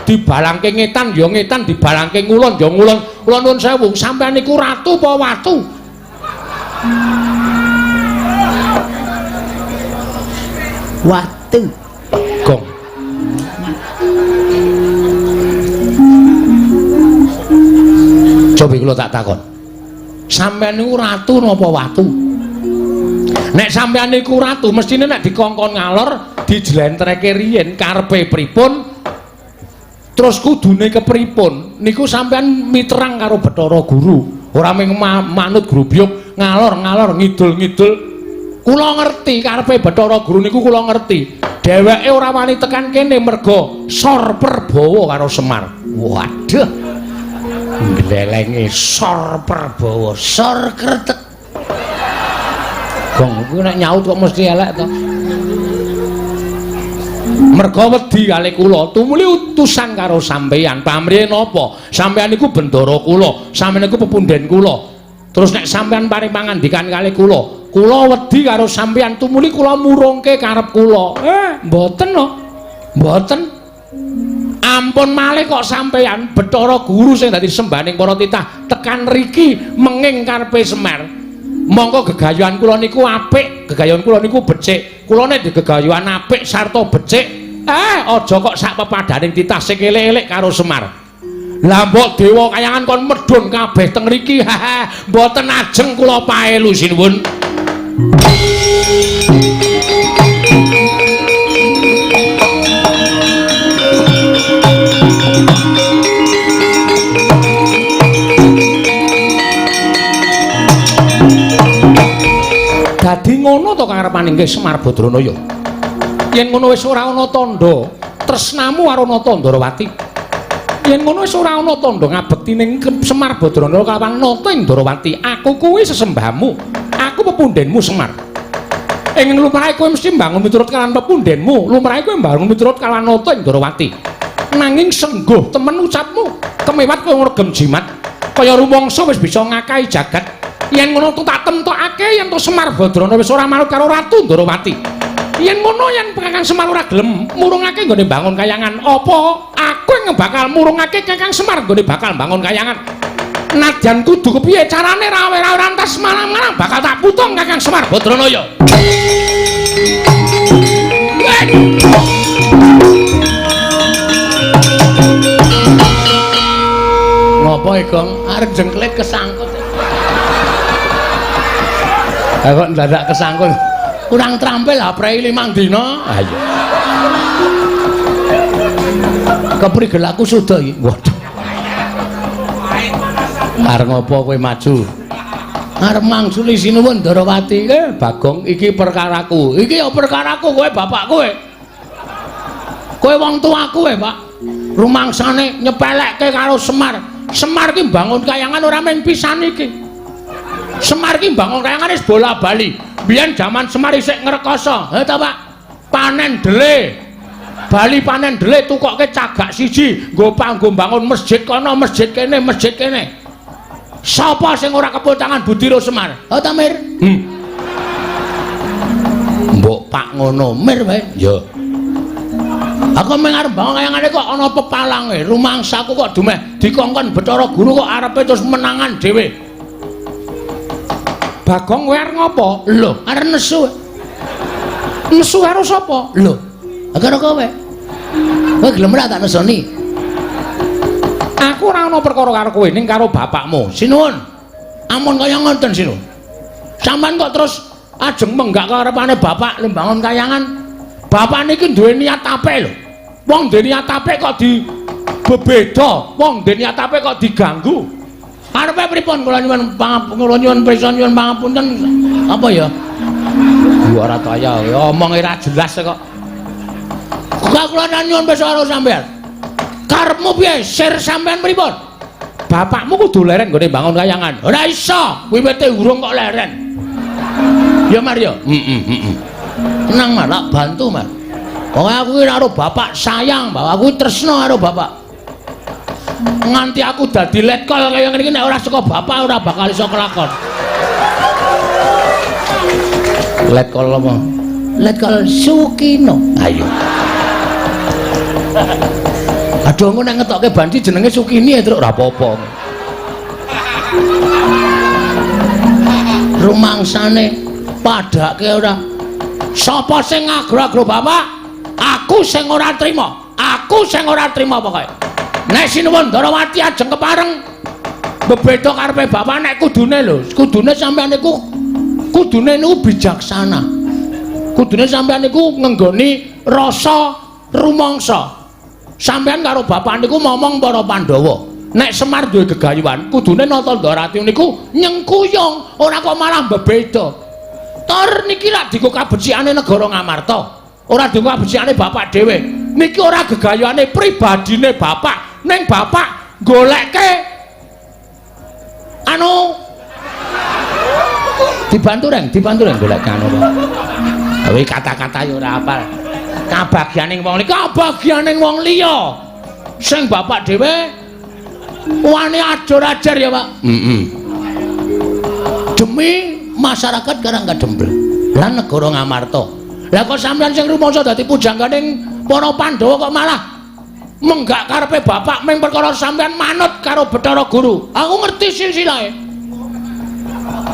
dibalangke ngetan ya ngetan, dibalangke ngulon ya ngulon. Kula nuwun sewu, sampeyan niku ratu apa watu? Watu. Gong. Coba kula tak takon. Sampeyan niku ratu napa watu? Nek sampeyan niku ratu, mestine nek dikongkon ngalor, dijlentreke riyen karepe pripun? Terus kudune kepripun? Niku sampeyan miterang karo Bathara Guru. Ora mung manut grubyuk ngalor ngidul-ngidul. Kula ngerti karepe Bathara Guru niku kula ngerti. Dheweke ora wani tekan kene merga Sor Prabawa karo Semar. Waduh. Glelenge Sor Prabawa, Sor Kretek. Bagong kuwi nek nyaut kok mesti elek to. Merga wedi kali kula tumuli utusan karo sampeyan. Pamrih napa? Sampeyan iku bendara kula, sampeyan iku pepunden kula. Terus nek sampeyan paring pangandikan kali kula wedi karo sampeyan tumuli kula murungke karep kula. Mboten no. Mboten. Ampun malih kok sampeyan Bathara Guru sing dadi sembaning para titah tekan riki menging karepe Semar. Monggo gegayuhan kula niku apik, gegayuhan kula niku becik. Kula nek gegayuhan apik sarta becik, aja kok sak pepadaning titah sing elek-elek karo Semar. Lah mbok dewa kayangan kon medhun kabeh teng riki. Mboten ajeng kula paelu sinuwun. Dadi ngono to karepaning Semar Badranaya. Yen ngono wis ora ana tandha tresnamu karo Natandrawati. Yen ngono wis ora ana tandha ngabekti ning Semar Badranaya kalawan Natandrawati, aku kuwi sesembahmu. Aku pepundenmu Semar. Ing lumrahe kowe mesti mbangun miturut kalawan pepundenmu, lumrahe kowe mbangun miturut kalawan Natandrawati. Nanging sengguh temen ucapmu, kemewat kowe ngregem jimat, kaya rumangsa wis bisa ngakahi jagat. Yen ngono tak temtokake yen to Semar Badranaya wis ora manut karo Ratu Ndrawati. Yen ngono yen Kakang Semar ora gelem murungake nggone bangun kayangan, apa aku yang bakal murungake Kakang Semar nggone bakal bangun kayangan. Nadyan kudu kepiye carane rawe-rawe rantas malang-malang bakal tak putung Kakang Semar Badranaya. Ngopo iki, Gong? Arep jengklet kesangkut. Kok ndadak kesangkut. Kurang trampil ha prei 5 dina. Ayo. Keprigel aku suda iki. Waduh. Arep ngopo kowe maju? Arep mangsuli sinuwun Ndrawati. Bagong iki perkaraku. Iki ya perkaraku kowe bapak kowe. Kowe wong tuaku Pak. Rumangsane nyepelekke karo Semar. Semar ki bangun kayangan ora mung pisan iki. Semar ki bangun kayangan wis bola-bali. Biyen jaman Semar isih ngrekoso. Ta Pak. Panen dele. Bali panen dele tukoke cagak siji, nggo panggo bangun masjid kono, masjid kene, masjid kene. Sapa sing ora kepul tangan Budira Semar? Ha ta Mir? Mbok Pak ngono, Mir wae. Ya. Aku mung arep bangun kayangane kok ana pepalange. Rumangsaku kok dumeh dikongkon Bathara Guru kok arepe terus menangan dhewe. Bagong kowe arep ngopo? Lho, arep nesu. Nesu karo sapa? Lho, karo kowe. Kowe gelem ora tak nesoni? Aku ora ana perkara karo kowe ning karo bapakmu. Sinuwun. Ampun kaya ngoten sinuwun. Sampeyan kok terus ajeng menggak karepane bapak lembangun kayangan. Bapak niki duwe niat apik lho. Wong duwe niat apik kok dibebeda, wong duwe niat apik kok diganggu. Arepe pripun kula nyuwun prisa nyuwun pangapunten apa ya? Ora kaya omong ora jelas kok. Kok kula nyuwun prisa karo sampean. Karepmu piye? Sir sampean pripun? Bapakmu kudu leren nggone bangun kayangan. Ora iso, wiwite urung kok leren. Ya Mar ya. Tenang Mar, tak bantu Mar. Wong aku ki karo bapak sayang, Pak. Aku tresna karo bapak. Nganti aku dadi letkol kaya ngene iki nek ora saka bapak ora bakal iso kelakon. Letkol apa? Letkol Sukino. Ayo. Aduh engko nek ngetokke Bandi jenenge Sukini ya, Truk, ora apa-apa. Rumangsane padake ora. Sapa sing ngagro-agro bapak? Aku sing ora trima. Aku sing ora trima pokoke. Nek sinuwun Ndrawati ajeng kepareng bebeda karepe bapak nek kudune lho, kudune sampeyan niku kudune niku bijaksana. Kudune sampeyan niku ngenggoni rasa rumangsa. Sampeyan karo bapak niku momong para Pandhawa. Nek Semar duwe gegayuhan, kudune Natandrawati niku nyengkuyung, ora kok malah bebeda. Tor niki lak dienggo kabecikane negara Ngamarta. Ora dienggo kabecikane bapak dhewe. Niki ora gegayuhane pribadine bapak. Ning bapak golekke anu dibantu reng golek kanu. Kuwi kata-kata yo ora apal. Kabagyaning wong liya. Sing bapak dhewe wani ajar-ajar ya, Pak. Demi masyarakat Karang Kadempel lan negara Ngamarta. Lah kok sampeyan sing rumangsa dadi pujangganing para Pandhawa kok malah menggak karepe bapak ming perkara sampeyan manut karo Bathara Guru. Aku ngerti silsilahe.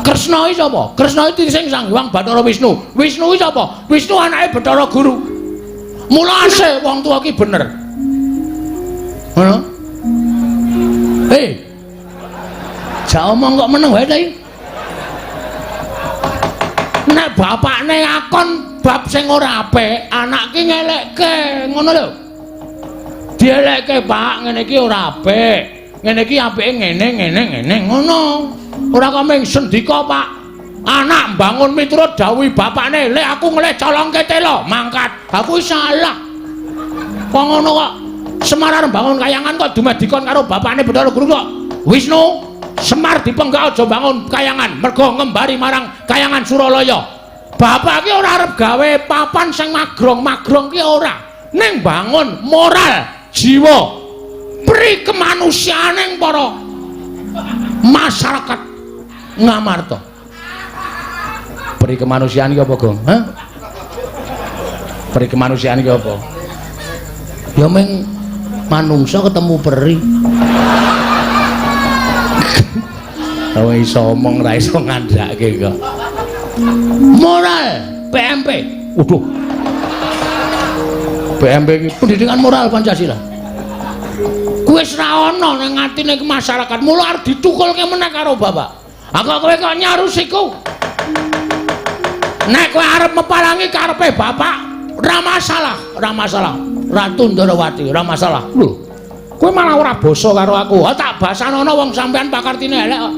Kresna iki sapa? Kresna iki sing Sang Hyang Bathara Wisnu. Wisnu iki sapa? Wisnu anake Bathara Guru. Mulase wong tuwa ki bener. Ngono? Ja omong kok meneng wae ta iki? Nek bapakne ngakon bab sing ora apik, anak ki ngelekke, ngono lho. Dielekke, Pak, ngene iki ora apik. Ngene iki apike ngene, ngono. Ora kok ming sendika, Pak. Anak mbangun miturut dawuh bapakne, lek aku ngleh colongke tela, mangkat. Aku salah. Kok ngono kok Semar bangun kayangan kok dumedikon karo bapakne Bathara Guru kok. Wisnu, Semar dipenggal aja bangun kayangan, mergo ngembari marang kayangan Suralaya. Bapak ki ora arep gawe papan sing magrong ki ora. Ning bangun moral, jiwa, pri kemanusiaaning para masyarakat Ngamarta. Pri kemanusiaan ki apa, Gong? Hah? Pri kemanusiaan ki apa? Ya ming manungsa ketemu peri. Ora iso omong, ora iso ngandhake kok. Moral PMP. Waduh. PMP iki pendidikan moral Pancasila. Kuwi wis ra ana ning atine masyarakat, mula arep ditukulke meneh karo bapak. Aku kowe kok nyarusiku. Nek kowe arep mepalangi karepe bapak, ora masalah. Ratu Ndarawati, ora masalah. Lho, kowe malah ora basa karo aku. Tak basanono wong sampean pakartine elek kok.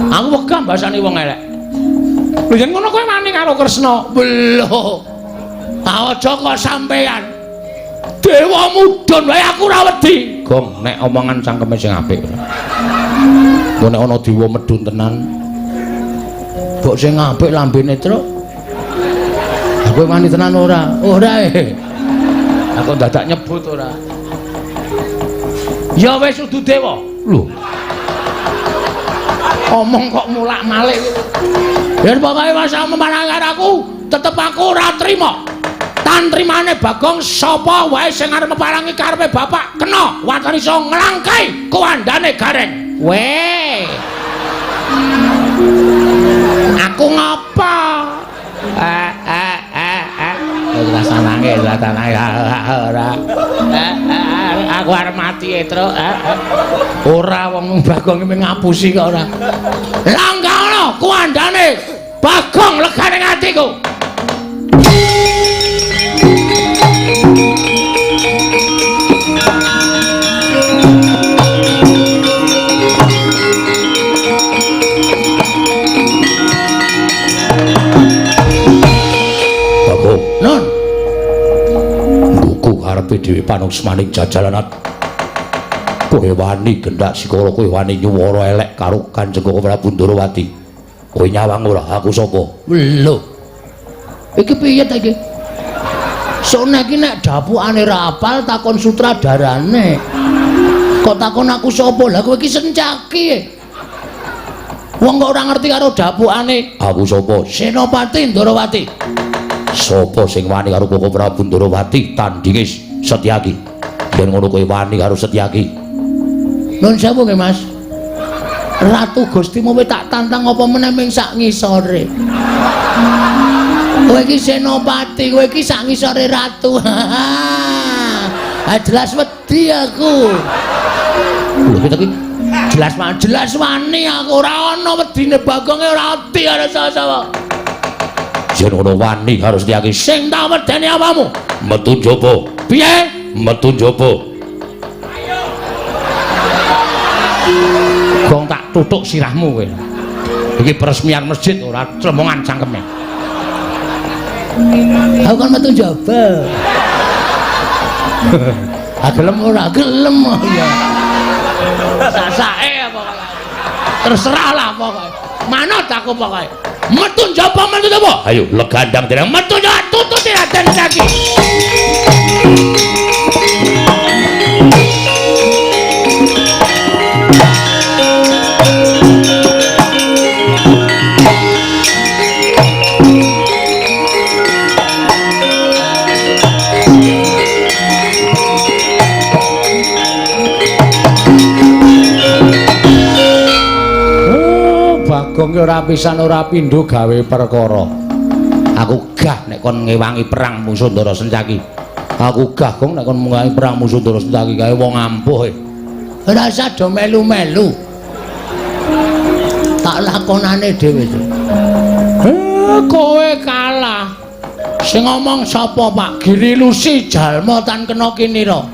Aku wegah basane wong elek. Lho yen ngono kowe wani karo Kresna. Lho. Aja kok sampean. Dewa mudhun wae aku ora wedi. Gong, nek omongan cangkeme sing apik. Kok nek ana dewa medhun tenan. Mbok sing apik lambene truk. Aku wani tenan ora? Ora. Aku dadak nyebut ora. Ya wis udu dewa. Lho. Omong kok mulak-malik. Yen pokoke masa memarang aku, tetep aku ora trima. Tan trimane Bagong sapa wae sing arep meparangi karepe bapak kena watan iso nglangkai kuwandane gareng. Weh. Aku ngapa? Rasanange ora. Aku arep mati Truk. Ora wong Bagong iki ngapusi kok ora. Langkano kuwandane Bagong legane atiku. Non ngguku karepe dhewe panungsmaning jajalanat kowe wani gendak sikara kowe wani nyuwara elek karo Kanjeng Prabu Ndarawati kowe nyawang ora aku sapa lho iki piye ta iki sone iki nek dapukane ra apal takon sutradarane kok takon aku sapa lah kowe iki sencaki wong kok ora ngerti karo dapukane aku sapa Senopati Ndarawati. Sapa sing wani karo Koko Prabu Ndarawati tandhinge Setyaki. Yen ngono kowe wani karo Setyaki. Nun sewu nggih, Mas. Ratu Gustimu tak tantang apa meneh ming sak ngisore. Kowe iki Senopati, kowe iki sak ngisore ratu. Jelas wedi aku. Lho kita iki jelas wani aku ora ana wedine Bagong ora ati karo sapa-sapa. Yen ngono wani harus diaki sing tak wedeni apamu metu njaba piye metu njaba gong tak tutuk sirahmu kowe iki peresmian masjid ora tremongan cangkeme aku kan metu njaba gelem ora gelem ya sasake apa terserah lah pokoke Manut aku pokoke. Metu njaba metu apa? Ayo legandang dereng Metu njaba tututi Raden Saki. Bagong ki ora pisan ora pindho gawe perkara. Aku gah nek kon ngewangi perang musuh Ndara Sencaki. Aku gah Gong nek kon ngewangi perang musuh Ndara Sencaki gawe wong ampuh. Ora usah do melu-melu. Tak lakonane dhewe. Kowe kalah. Sing ngomong sapa Pak Giri Lusi jalma tan kena kinira.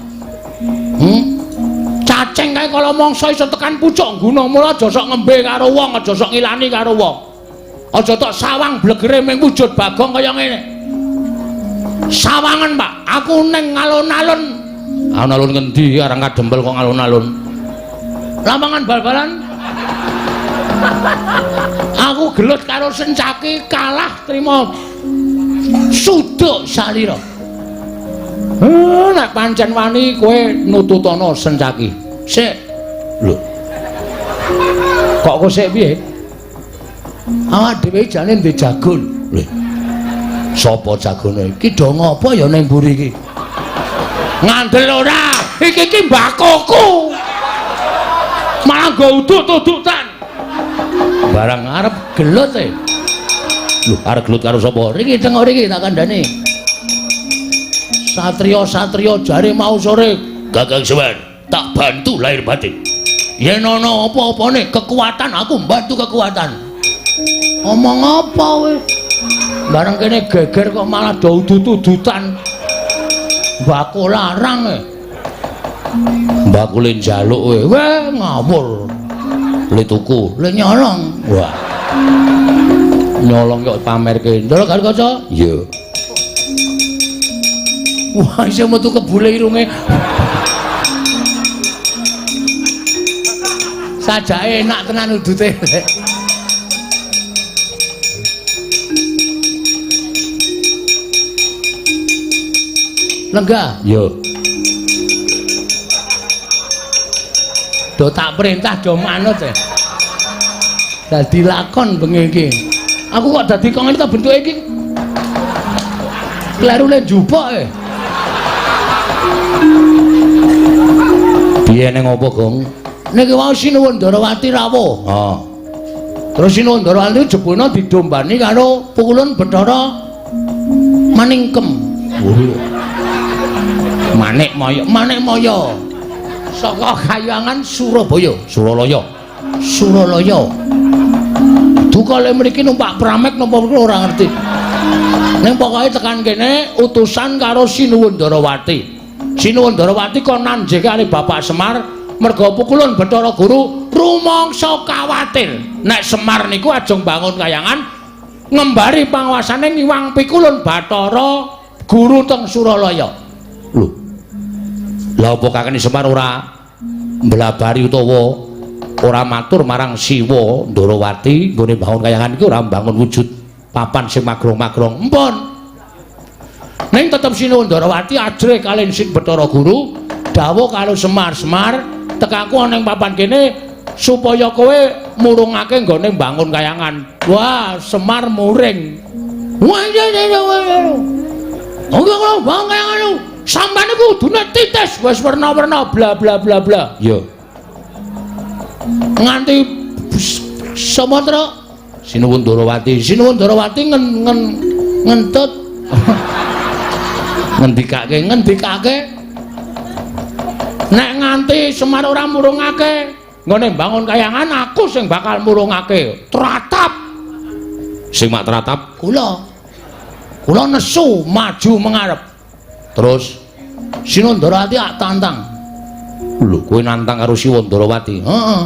Cacing kae kala mangsa iso tekan pucuk gunung mula aja sok ngembe karo wong, aja sok ngilani karo wong. Aja tok sawang blegere ming wujud Bagong kaya ngene. Sawangan, Pak. Aku ning alun-alun. Alun-alun ngendi arang kadempel kok alun-alun? Lapangan bal-balan. Aku gelut karo Sencaki kalah trima suduk salira. Nek pancen wani kowe nututana Sencaki. Sik. Lho. Kok kok sik piye? Awak dhewe jane ndek jagon. Lho. Sapa jagone? Ki do ngopo ya ning mburi iki? Ngandel ora. Iki mbakoku. Malah nggo udut-udutan. Barang arep Gelut e. lho arep gelut karo sapa? Riki teng riki tak kandhani. Satria-satria jare mau sore Kakang Semar, tak bantu lahir batin. yen ana apa-apane kekuatan aku bantu kekuatan. Omong apa kowe? Bareng kene geger kok malah do udut-udutan. Mbako larang e. Mbakule njaluk kowe. Weh ngawur. Le tuku, Le nyolong. wah. Nyolong kok pamerke. Ndara karo kaca? Iya. Wah, iso metu kebule irunge. Sajake enak tenan udute. Lenggah. Yo. Do tak perintah do manut e. Dadi lakon bengi iki. Aku kok dadi kok ngene ta bentuke iki. Klerune njupuk e. Piye ning apa, Gong? Niki wau Sinuwun Ndarawati rawuh. Oh. Terus Sinuwun Ndarawati jebulna didombani karo pukulun Bathara Maningkem. Manik Maya. Saka Kahyangan Surabaya. Suralaya. Dukale mriki numpak pramek napa ora ngerti. Ning pokoke tekan kene utusan karo Sinuwun Ndarawati. Sinuwun Ndarawati kon nanjeke kali Bapak Semar merga pukulun Bathara Guru rumangsa kawatir nek Semar niku ajeng bangun Kahyangan ngembari panguwasane ngiwang pikulun Bathara Guru teng Suralaya. Lho. Lah apa Kakang Semar ora mblabari utawa ora matur marang Siwa Ndarawati nggone bangun Kahyangan iki ora mbangun wujud papan sing magrong-magrong. Empun. Ning tetep Sinuwun Ndarawati ajre kalih Sing Bathara Guru dawuh karo Semar tekaku ana ning papan kene supaya kowe murungake nggone bangun Kahyangan. Wah, Semar muring. Wah, Oke kalau bangun Kahyangan lu sampeyan iku kudune titis wis werna-werna bla bla bla bla. Yo. Nganti Samatra Sinuwun Ndarawati ngentut ngendikake nek nganti Semar ora murungake nggone bangun Kahyangan aku sing bakal murungake tratap sing mak tratap kula nesu maju mengarep terus Sinuwun Ndarawati tak tantang lho kowe nantang karo Siwa Ndarawati heeh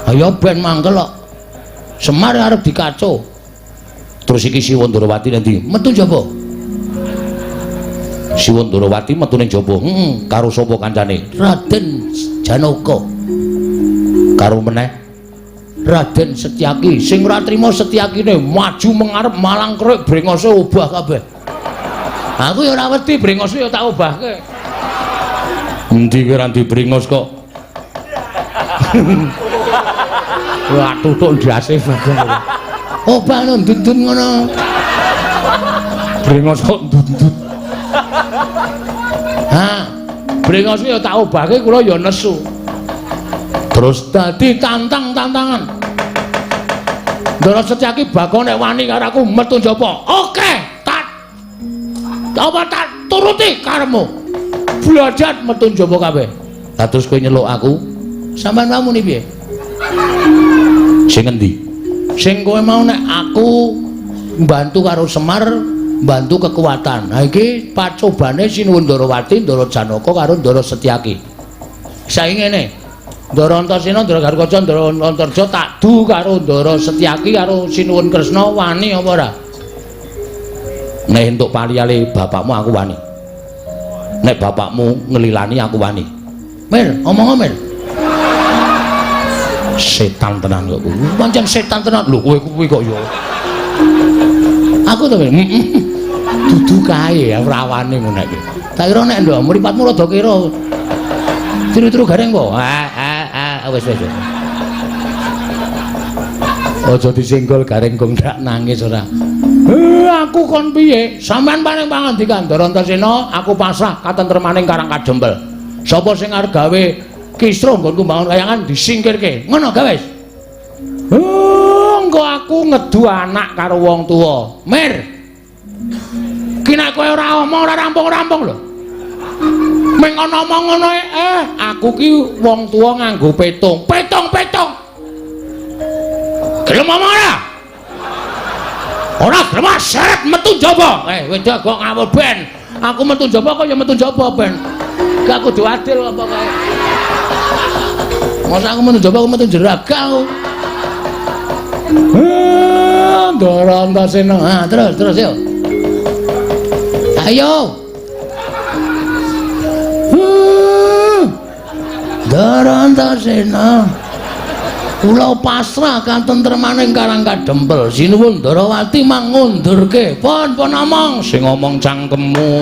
ayo ben mangkel kok Semar arep dikaco terus iki Siwa Ndarawati nanti metu jaba Siwa Ndarawati metu ning jaba karo sapa kancane Raden Janaka karo meneh Raden Setyaki sing ora trima Setyakine maju mengarep malang kerik brengose obah kabeh. Aku ya ora wedi brengose ya tak obahke. Endi kowe ora dibrengos kok. Wah tutuk ndase badan. Obah no ndundun ngono. Brengos kok ndundut. Ha, brengos ya tak obahke kula ya nesu. Terus dadi tantangan. Ndara Setyaki bakon nek wani karo aku metu njaba. Oke, tak turuti karepmu. Belajar metu njaba kabeh. Terus kowe nyeluk aku. Sampeyan mau muni piye? Sing endi? Sing kowe mau nek aku mbantu karo Semar, mbantu kekuatan. Ha iki pacobane Sinuwun Ndarawati, Ndara Janaka karo Ndara Setyaki. Saiki ngene. Ndara Antasena, Ndara Garkaca, Ndara Antarja tak du karo Ndara Setyaki karo Sinuwun Kresna wani apa ora? Nek entuk paliyale bapakmu aku wani. Nek bapakmu ngelilani aku wani. Mir, omong Mir. Setan tenan kok kuwi. Pancen setan tenan. Lho kowe kuwi kok ya. Aku to, dudu kae ora wani ngono iki. Tak kira nek ndok mripatmu rada kira. Tiru-tiru gareng po. Wis. Aja disenggol gareng kok ndak nangis ora. Aku kon piye? Sampeyan paring pangandikan Ndara Antasena, aku pasrah katentremaning Karang Kadempel. Sapa sing arep gawe kisruh nggonku bangun kayangan disingkirke. Ngono ga wis. Engko aku ngedu anak karo wong tuwa. Mir. Ki nek kowe ora omong ora rampung-rampung lho. Meng ana omong ngono aku ki wong tuwa nganggo petung. Petung. Gelem omong ora? Ora gelem seret metu njaba. Wedok kok ngawur ben. Aku metu njaba kok ya metu njaba ben. Gak kudu adil apa kae. Masa aku metu njaba aku metu jeraga aku. Ndara Antasena. Terus yo. Ayo. Ndara Antasena. Kula pasrah katentremaning Karang Kadempel. Sinuwun Ndarawati mangundurke. Pon omong sing ngomong cangkemmu.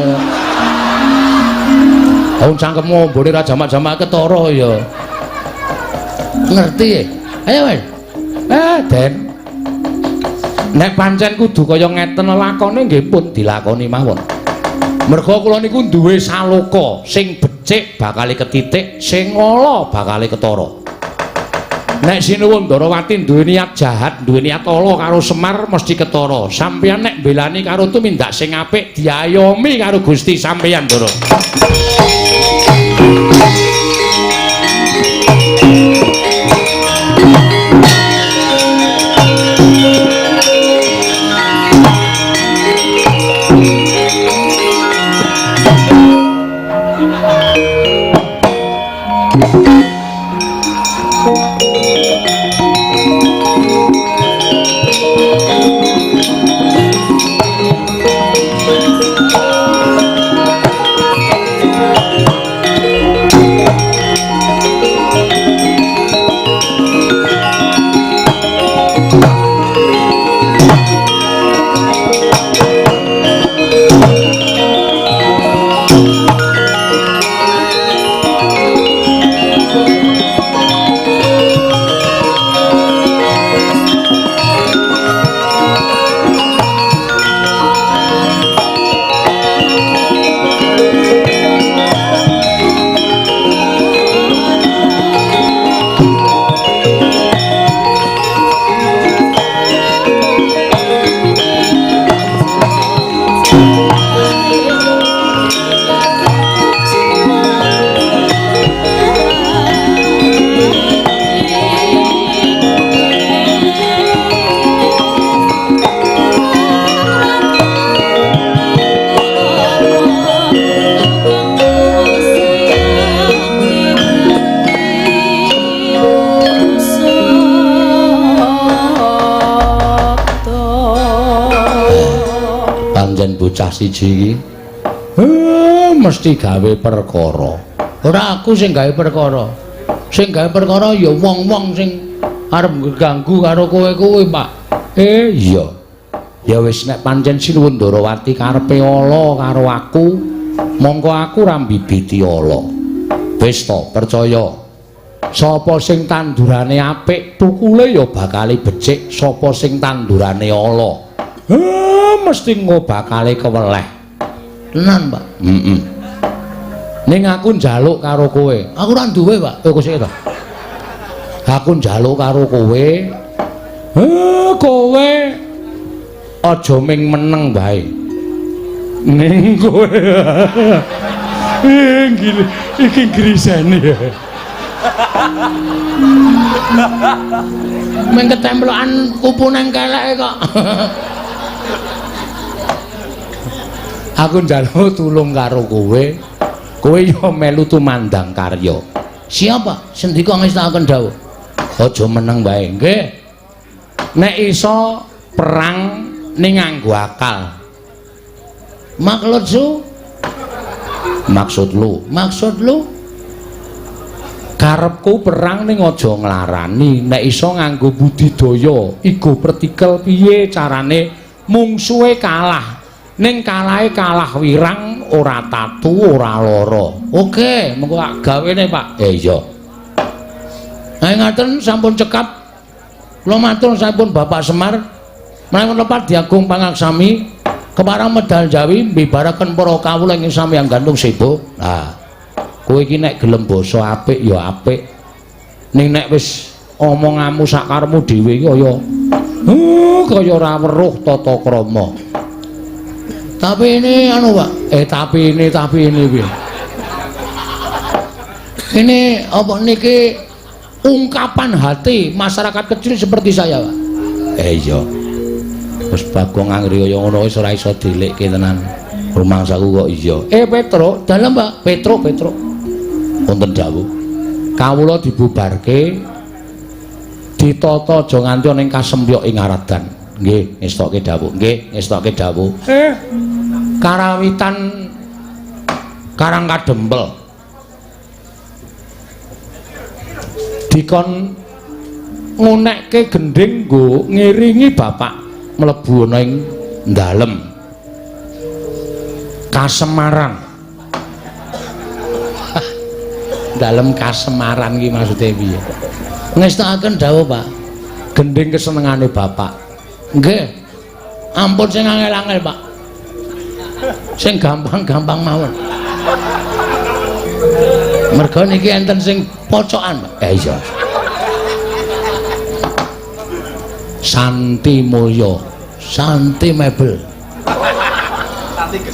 Wong cangkemmu mbone ra jamak-jamak ketara ya. Ngerti? Ayo wis. Den. Nek pancen kudu kaya ngeten lakone nggih pun dilakoni mawon. Merga kula niku duwe saloka sing becik bakale ketitik, sing ala bakale ketara. Nek Sinuwun Ndarawati duwe niat jahat, duwe niat ala karo Semar mesti ketara. Sampeyan nek mbelani karo tumindak sing apik diayomi karo Gusti sampeyan, Ndara. Bocah siji iki mesti gawe perkara. Ora aku sing gawe perkara. Sing gawe perkara ya wong-wong sing arep ngeganggu karo kowe kuwi, Pak. Iya. Ya wis nek pancen Sinuwun Ndarawati karepe ala karo aku, mongko aku ra mbibiti ala. Wis to, percaya. Sapa sing tandurane apik, tukule ya bakale becik, sapa sing tandurane ala. Mesti bakale keweleh. Tenan, Pak. Heeh. Ning aku njaluk karo kowe. Aku ora duwe, Pak. Kok sik to? Aku njaluk karo kowe. Kowe aja ming meneng bae. Ning kowe. Iki grisane ya. Ming ketemplokan kupu nang keleke kok. Aku njaluk tulung karo kowe. Kowe yo melu tumandang karya. Siapa? Sendika ngestakaken dawuh. Aja meneng bae, nggih. Nek iso perang ning nganggo akal. Maksud lu karepku perang ning aja nglarani, nek iso nganggo budidaya igo pertikel piye carane mungsuhe kalah. Ning kalahe kalah wirang ora tatu ora lara. Oke, mengko tak gawene, Pak. Iya. Ayo ngaten sampun cekap. Kula matur sampun Bapak Semar menawi lepat diagung pangaksami keparang medal Jawi mbibaraken para kawula ing sami yang gantung sibo. Nah, kowe iki nek gelem basa apik ya apik. Ning nek wis omonganmu sak karepmu dhewe iki kaya ora weruh tata krama. Tapi ini anu, Pak. Tapi ini piye? Ini apa niki ungkapan hati masyarakat kecil seperti saya, Pak. Iya. Wis Bagong anggere kaya ngono wis ora iso dilekke tenan. Rumangsaku kok iya. Petro, dalem, Pak. Petro. Wonten dawuh. Kawula dibubarke ditata aja nganti ana ing kasempyok ing aradan. Nggih, ngestokke dawuh. Karawitan Karang Kadempel. Dikon ngonekke gending nggo ngiringi bapak mlebu ana ing dalem. Kasemaran. Dalem kasemaran iki maksude piye? Ngestakaken dawuh, Pak. Gending kesenengane bapak. Nggih. Ampun sing angel-angel, Pak. Sing gampang-gampang mawon. Merga niki enten sing pocokan, Pak. Iya. Santi Mulya, Santi Mebel.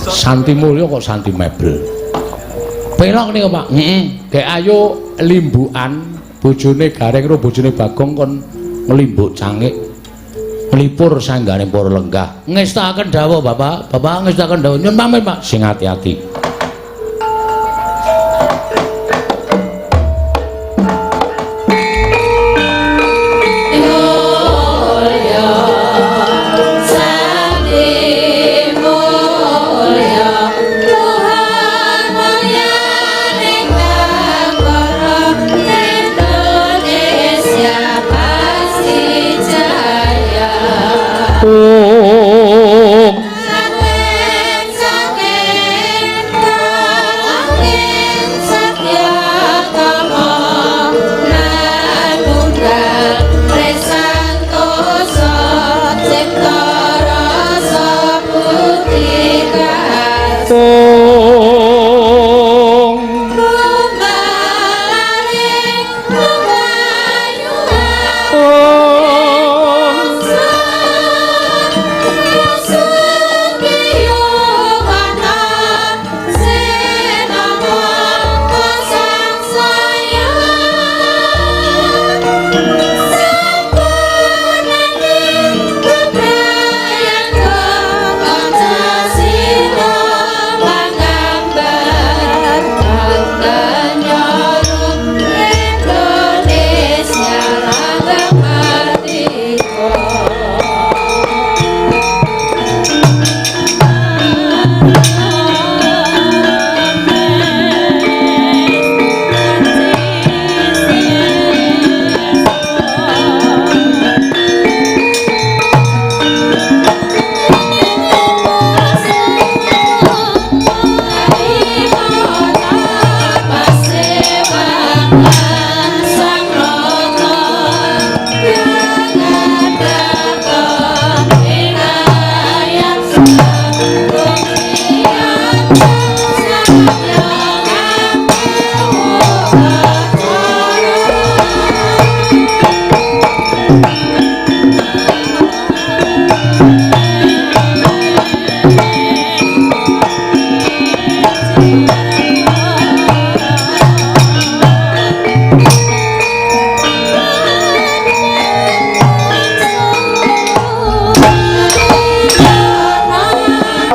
Santi Mulya kok Santi Mebel. Pelok niku, Pak. Kayak ayo limbukan bojone Gareng karo bojone Bagong kon ngelimbuk cangik. Nglipur sanggane para lenggah. Ngestakaken dawuh, Bapak. Bapak ngestakaken dawuh. Nyun pamit, Pak. Sing ati-ati.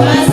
Mas